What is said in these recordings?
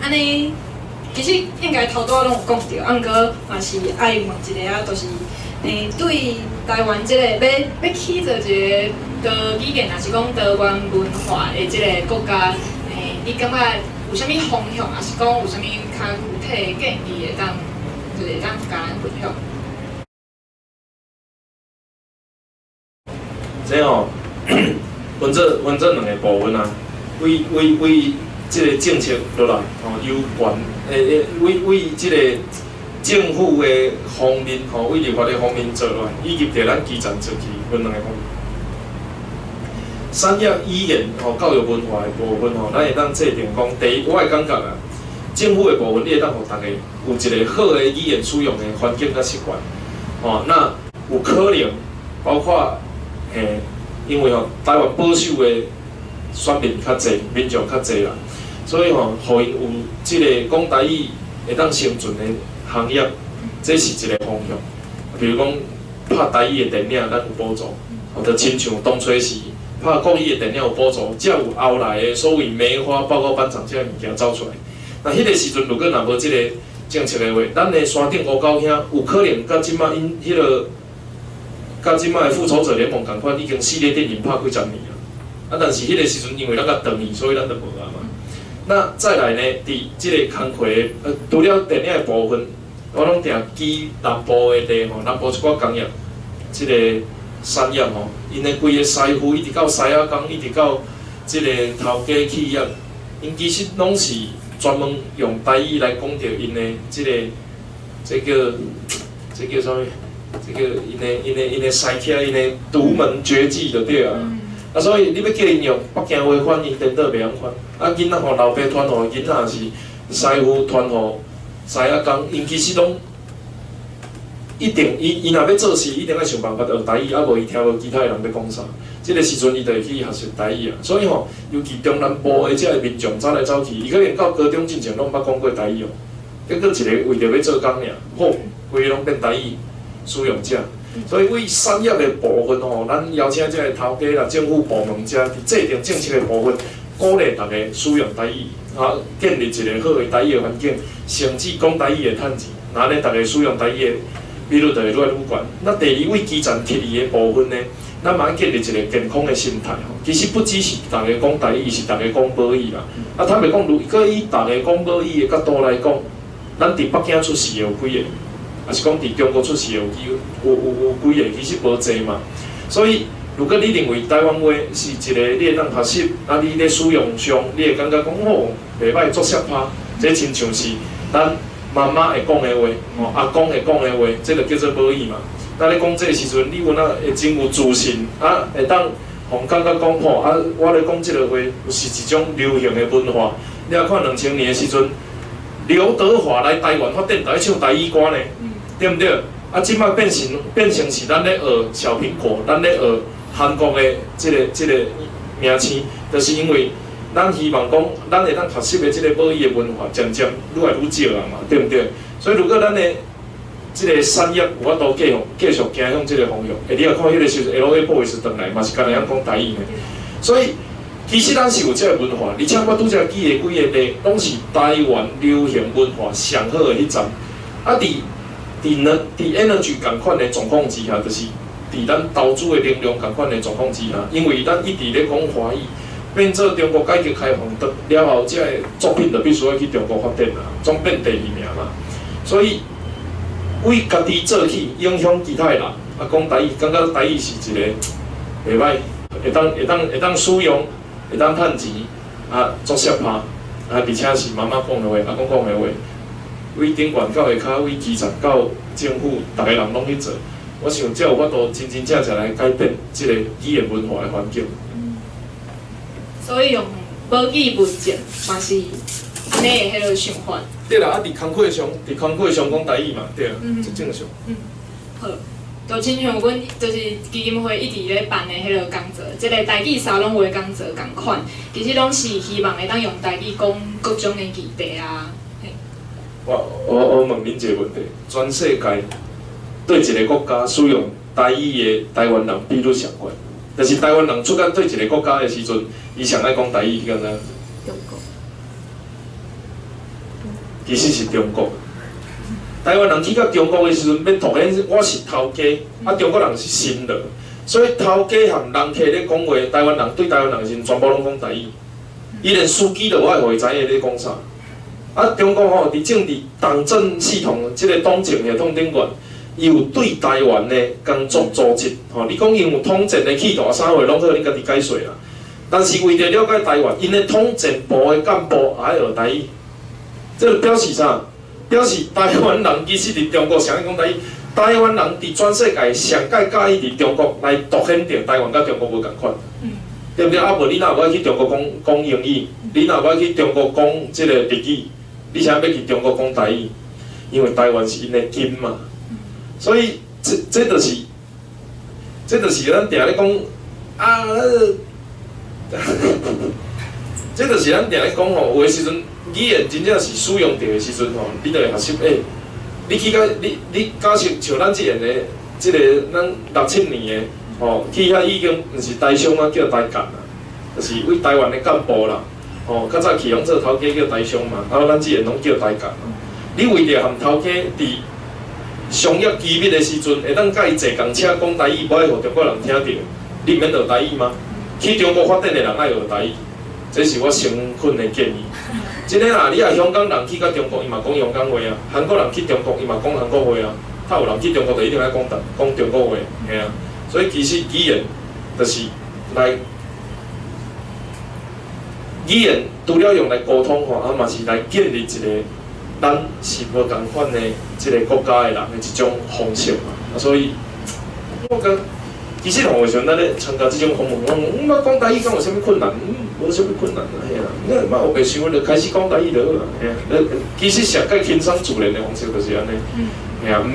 安尼其实应该头拄拢有讲到，啊，毋过嘛是爱问一个啊，就是对台湾即个要起做一个多语言，也是讲多元文化的即个国家，你感觉有啥物方向，还是讲有啥物较具体的建议会当，就是当甲咱分享？这吼，分这两个部分啊，为即个政策落来，有关为即个政府的方面，为立法的方面做落来，以及伫咱基层做起分两个方面。产业语言教育文化的部分咱会当制定讲，第一，我会感觉啊，政府的部分你会当互大家有一个好的语言使用的环境甲习惯，那有可能包括因为台湾保守的选民较侪，民众较侪啦，所以互因有即个讲台语会当生存的行业，这是一个方向。比如讲拍台语的电影，咱有补助，就亲像当初时拍国语的电影有补助，才有后来的所谓梅花报告班长这个物件走出来。那迄个时阵，如果若无即个政策的话，咱的山顶乌狗兄有可能甲即摆因迄个。甲即摆的复仇者联盟共款，已经系列电影拍几十年啊。但是迄个时阵，因为咱甲断去，所以咱就无啊嘛。那再来呢，伫即个工课除了电影的部分，我拢定记南部的地南部一寡工业，即个产业因的规个师傅一直到师仔工，一直到即个头家企业，因其实拢是专门用台语来讲着因的即个这叫啥物？这个因的师帖，因的独门绝技就对啊。所以你要叫因用北京话翻，因颠倒袂晓翻。囡仔老爸传互囡仔是师傅传互师仔工，因其实拢一定，伊若要做事，一定要想办法学台语，无伊听无其他的人要讲啥。这个时阵伊就会去学习台语啊。所以尤其中南部的这个民众走来走去，伊可能到高中之前拢捌讲过台语结果一个为着要做工尔，规个拢变台语。使用者，所以为产业的部分咱邀请这个头家啦、政府部门者，伫制定政策的部分，鼓励大家使用台语，建立一个好的台语的环境，甚至讲台语的趁钱，那安尼大家使用台语的比率就会愈来愈悬。那第二位基层提议的部分呢，咱嘛要建立一个健康的心态。其实不只是大家讲台语，是大家讲母语啦。坦白讲，如果以大家讲母语的角度来讲，咱伫北京出世的有几个？也是讲伫中国出世有几个，其实无济嘛。所以，如果你认为台湾话是一个你会当学习，你咧使用上，你会感觉讲袂歹，作色拍，这亲像是咱妈妈会讲的话，阿公会讲的话，这就叫做母语嘛。那你讲这个时阵，你有会真有自信，会当互感觉讲我咧讲这个话，是一种流行的文化。你啊看2000年的时阵。刘德华来台湾发展，来唱台语歌呢，对不对？即摆变成是咱咧学小苹果，咱咧学韩国的这个名称，就是因为咱希望讲，咱会当学习的这个母语的文化，渐渐愈来愈少嘛，对不对？所以如果咱的这个产业有法度继续行向这个方向，你啊看迄个时阵 LA Boys 转来嘛是干那样讲台语的，所以。其实咱是有这个文化，而且我拄则记的几个例，拢是台湾流行文化上好的迄站。伫 energy 共款的状况之下，就是伫咱投资的能量共款的状况之下，因为咱一直咧讲华语，变做中国改革开放了后，这个作品就必须要去中国发展啦，总变第2名嘛。所以为家己做起，影响其他的人，讲台语，感觉台语是一个袂歹，会当使用。会当趁钱作色拍而且是妈妈讲的话，阿公讲的话，为顶悬到下骹，为基层到政府，逐个人拢去做。我想才有法度真正来改变即个语言文化的环境。所以用母语文件嘛是安尼的迄个想法。对啦，伫工课上讲台语嘛，对啊，是正常。好。就亲像阮就是基金会一直咧办的迄个讲座，即个台语沙龙话讲座共款，其实拢是希望会当用台语讲各种的议题啊。我问恁一个问题：全世界对一个国家使用台语的台湾人比率上悬，但是台湾人出干对一个国家的时阵，伊上爱讲台语，敢若？其实是中国。台湾人去到中国的时阵，要凸显我是头家，啊，中国人是新人，所以头家含人客咧讲话，台湾人对台湾人的时阵，全部拢讲台语。伊连司机都我会互伊知影咧讲啥。啊，中国吼，伫政治党政系统即个党政系统顶悬，伊有对台湾的工作组织，吼，你讲伊有统战的企图啊，啥货拢好，恁家己解说啦。但是为着了解台湾，因的统战部的干部也爱学台语，这就表示啥？表示台湾人其实伫中国上爱讲台语，台湾人伫全世界上介介意伫中国来凸显着台湾甲中国无共款。对不对？啊，无你若无爱去中国讲英语，你若无爱去中国讲即个日语，你才要去中国讲台语，因为台湾是因的根嘛。所以这就是咱定咧讲啊，这就是咱定咧讲吼，有诶时阵语言真正是使用着诶时阵吼，你就会学习诶。你去到你假设像咱即样诶，即个咱6、7年诶。哦，去遐已经毋是台商啊，叫台干啦，就是为台湾的干部啦。哦，较早去拢做头家叫台商嘛，啊，咱即个拢叫台干嘛。你为着含头家伫商业机密的时阵，会当甲伊坐共车讲台语，无爱互中国人听着，你免学台语吗？去中国发展的人爱学台语，这是我诚恳的建议。真诶啦，你啊香港人去到中国，伊嘛讲香港话啊；韩国人去中国，伊嘛讲韩国话啊。他有人去中国就一定爱讲中国话，嘿啊。所以其实语言就是来，语言除了用来沟通吼，啊嘛是来建立一个咱是无共款的即个国家的人的一种方式嘛。啊，所以我讲，其实吼，有时阵咱咧参加即种访问，我讲台语讲有啥物困难？无啥物困难啊，嘿啊，那嘛有袂想就开始讲台语就好啦，嘿啊。其实上介轻松自然的方式就是安尼，嘿啊，毋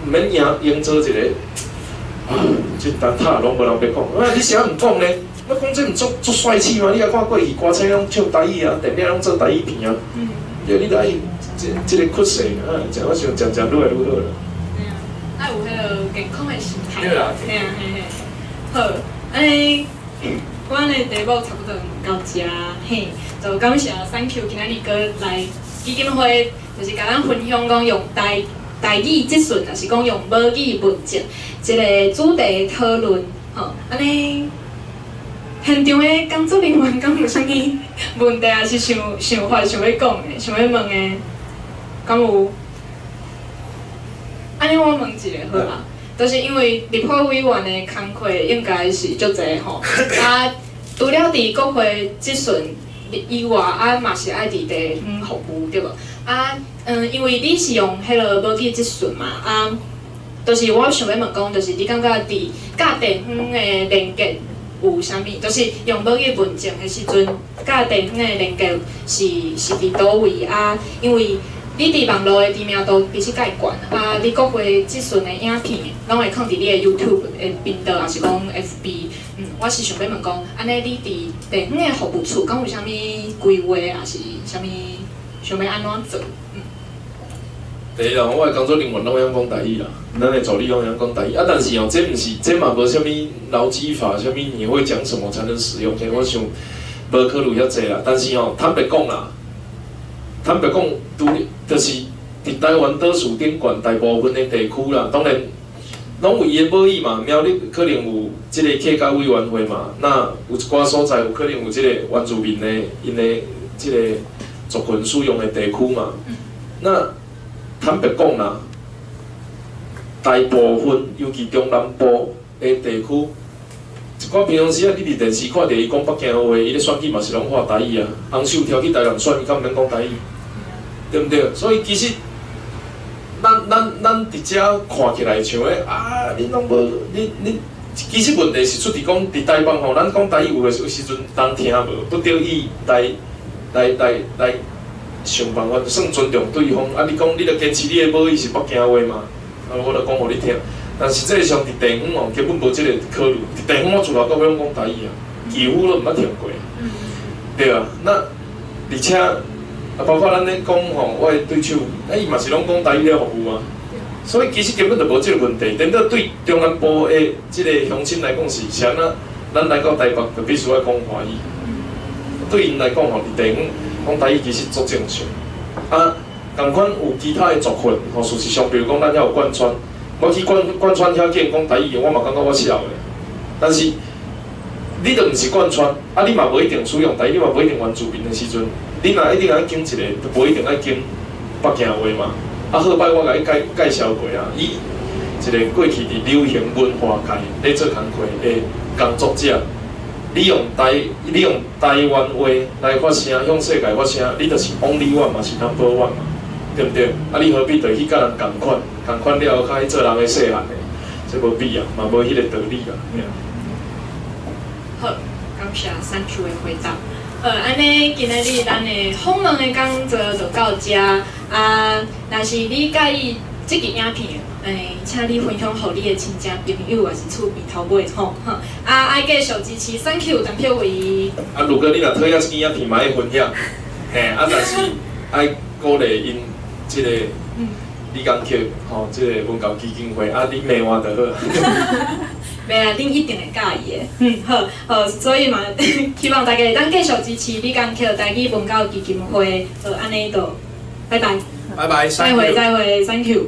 免营造一个。啊，这蛋挞拢无人要讲，啊，你啥毋讲呢？我讲这毋足帅气吗？你也看过去歌星拢唱台语啊，电影拢做台语片啊。对，你来这个酷势啊，我想渐渐愈来愈好啦。对啊，爱有迄个健康的心态。对啦。嘿啊嘿嘿。好，安尼，阮的题目差不多到遮，嘿，就感谢 Thank you， 今仔日过来基金会，就是甲咱分享讲用台语即阵，也是讲用母语文字，一个主题讨论，吼，安尼现场的工作人员敢有啥物问题，还是想法想要讲的，想要问的，敢有？安尼我问一个好啦，就是因为立法委员的工课应该是足侪吼，啊，除了伫国会即阵以外，啊嘛是爱伫地方服务对无？啊。因为你是用迄个母语即阵嘛，啊，就是我想要问讲，就是你感觉伫甲地方的连接有啥物？就是用母语文件的时阵，甲地方的连接是伫倒位啊？因为你伫网络的知名度比较介悬啊，你国会即阵的影片拢会放伫你的 YouTube 的频道，还是讲 FB？我是想要问讲，安尼你伫地方的服务处，敢有啥物规划，还是啥物想要安怎做？第一啦，我的工作人员拢会讲台语啦，咱的助理拢会讲台语啊。但是哦，这嘛无啥物劳基法，啥物你会讲什么才能使用？我想无考虑遐济啦。但是哦，坦白讲，就是伫台湾岛屿顶悬大部分的地区啦，当然拢有伊的母语嘛，苗栗可能有即个客家委员会嘛，那有一寡所在有可能有即个原住民的因的即个族群使用的地区嘛，那。坦白讲啦，大部分尤其中南部的地区，一寡平常时啊，你伫电视看到伊讲北京话，伊咧选举嘛是拢话台语啊，洪秀跳去台南选，伊敢毋免讲台语，对毋对？所以其实，咱伫遮看起来像诶啊，你拢无你，其实问题是出伫讲伫台北吼，咱讲台语有诶时阵人听无，不着伊来。想办法算尊重对方，啊！你讲你著坚持你的母语是北京话嘛？啊，我著讲互你听。但实际上伫地方哦，根本无即个考虑。伫地方我从头到尾拢讲台语啊，几乎都毋捌听过。对啊，那而且啊，包括咱咧讲吼，我的对手，伊嘛是拢讲台语咧服务啊。所以其实根本就无即个问题。等到对中南部的即个乡亲来讲是啥呢？咱来到台北就必须要讲华语。对因来讲吼，伫地方。讲台语其实足正常，啊，共款有其他的族群，吼，事实上，比如讲咱遐有贯穿，我去贯穿遐见讲台语，我嘛感觉我笑的。但是你都毋是贯穿，啊，你嘛无一定使用台语，你嘛无一定原住民的时阵，你若一定爱经一个，就无一定爱经北京话嘛。啊，好摆我甲你介绍过啊，伊一个过去伫流行文化界咧做工课的工作者。你用台湾话来发声，向世界发声，你就是 only one 嘛，是 number one 嘛，对不对？啊，你何必就去甲人共款了后，较去做人的细汉的，这无必要，嘛无迄个道理啊。好，感谢3Q 的回答。安尼今日咱的访问的讲座就到这啊。若是你介意这个影片，请你分享给你的亲戚朋友，还是厝边头尾吼。爱继续支持3Q单票为。啊，如果你若讨厌这个影片，嘛爱分享，但是爱鼓励因这个李江克吼，这个文教基金会你骂我就好。袂啦，恁一定会介意的。好，所以嘛，希望大家会当继续支持李江克台语文教基金会。安尼就，拜拜。拜拜，再会，3Q。